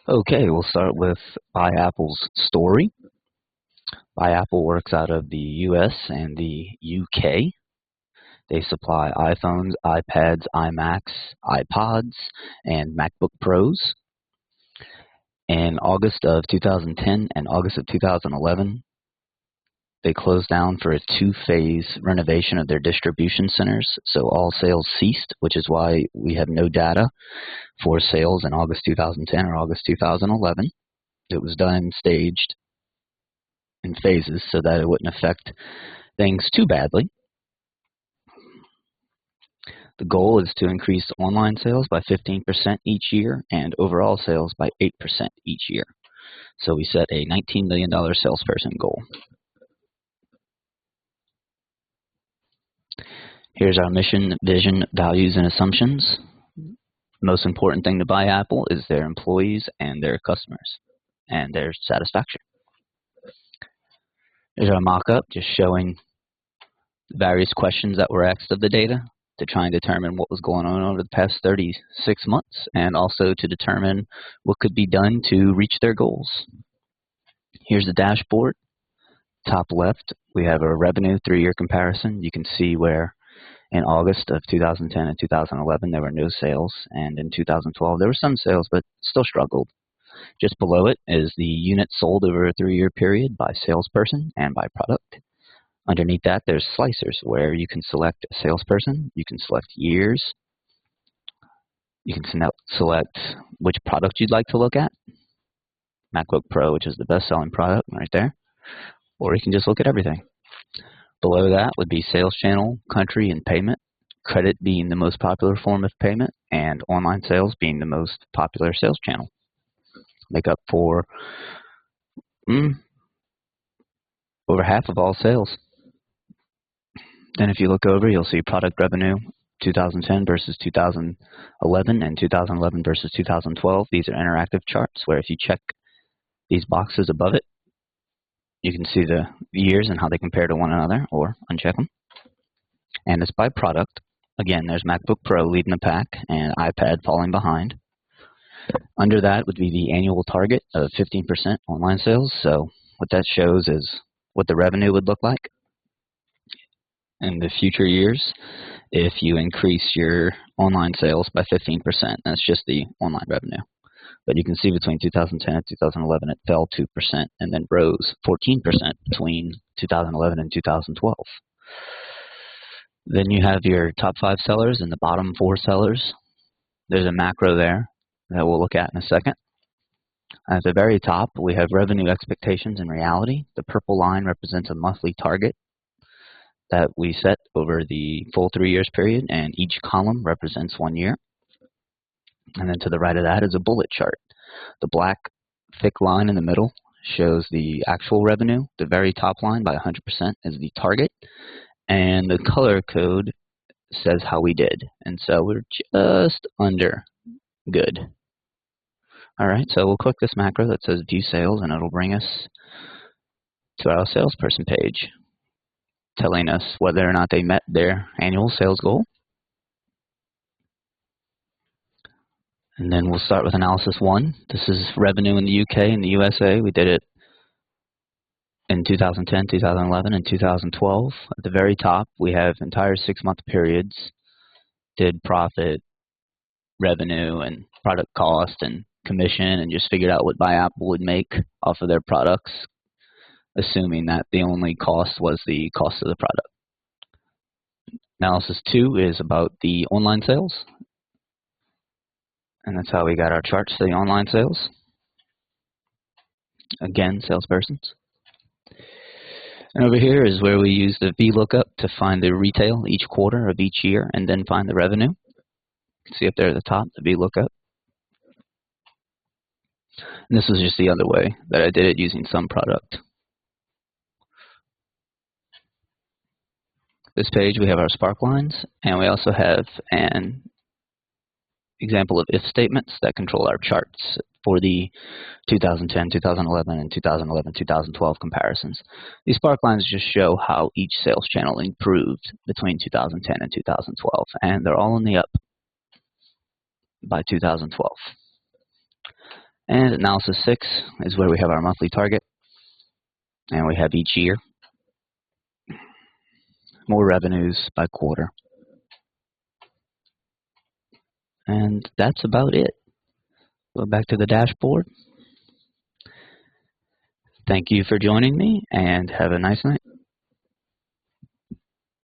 Okay, we'll start with BuyApple's story. BuyApple works out of the US and the UK. They supply iPhones, iPads, iMacs, iPods, and MacBook Pros. In August of 2010 and August of 2011, they closed down for a two-phase renovation of their distribution centers, so all sales ceased, which is why we have no data for sales in August 2010 or August 2011. It was done staged in phases so that it wouldn't affect things too badly. The goal is to increase online sales by 15% each year and overall sales by 8% each year. So we set a $19 million salesperson goal. Here's our mission, vision, values, and assumptions. The most important thing to BuyApple is their employees and their customers and their satisfaction. Here's our mock-up just showing various questions that were asked of the data to try and determine what was going on over the past 36 months and also to determine what could be done to reach their goals. Here's the dashboard. Top left, we have a revenue 3-year comparison. You can see where in August of 2010 and 2011 there were no sales, and in 2012 there were some sales but still struggled. Just below it is the units sold over a 3-year period by salesperson and by product. Underneath that, there's slicers where you can select a salesperson, you can select years, you can select which product you'd like to look at, MacBook Pro, which is the best-selling product right there, or you can just look at everything. Below that would be sales channel, country, and payment, credit being the most popular form of payment, and online sales being the most popular sales channel. Make up for over half of all sales. Then if you look over, you'll see product revenue 2010 versus 2011 and 2011 versus 2012. These are interactive charts where if you check these boxes above it, you can see the years and how they compare to one another, or uncheck them. And it's by product. Again, there's MacBook Pro leading the pack and iPad falling behind. Under that would be the annual target of 15% online sales. So what that shows is what the revenue would look like in the future years if you increase your online sales by 15%. That's just the online revenue. But you can see between 2010 and 2011 it fell 2% and then rose 14% between 2011 and 2012. Then you have your top 5 sellers and the bottom 4 sellers. There's a macro there that we'll look at in a second. At the very top, we have revenue expectations and reality. The purple line represents a monthly target that we set over the full 3 years period, and each column represents 1 year. And then to the right of that is a bullet chart. The black thick line in the middle shows the actual revenue. The very top line by 100% is the target. And the color code says how we did. And so we're just under good. All right, so we'll click this macro that says View Sales, and it'll bring us to our salesperson page, telling us whether or not they met their annual sales goal. And then we'll start with analysis 1. This is revenue in the UK and the USA. We did it in 2010, 2011, and 2012. At the very top, we have entire 6-month periods, did profit, revenue, and product cost, and commission, and just figured out what BuyApple would make off of their products, assuming that the only cost was the cost of the product. Analysis 2 is about the online sales. And that's how we got our charts for the online sales. Again, salespersons. And over here is where we use the VLOOKUP to find the retail each quarter of each year and then find the revenue. You can see up there at the top, the VLOOKUP. And this is just the other way that I did it using some product. This page we have our spark lines, and we also have an example of if statements that control our charts for the 2010, 2011, and 2011-2012 comparisons. These spark lines just show how each sales channel improved between 2010 and 2012, and they're all in the up by 2012. And analysis 6 is where we have our monthly target, and we have each year, more revenues by quarter. And that's about it. Go back to the dashboard. Thank you for joining me, and have a nice night.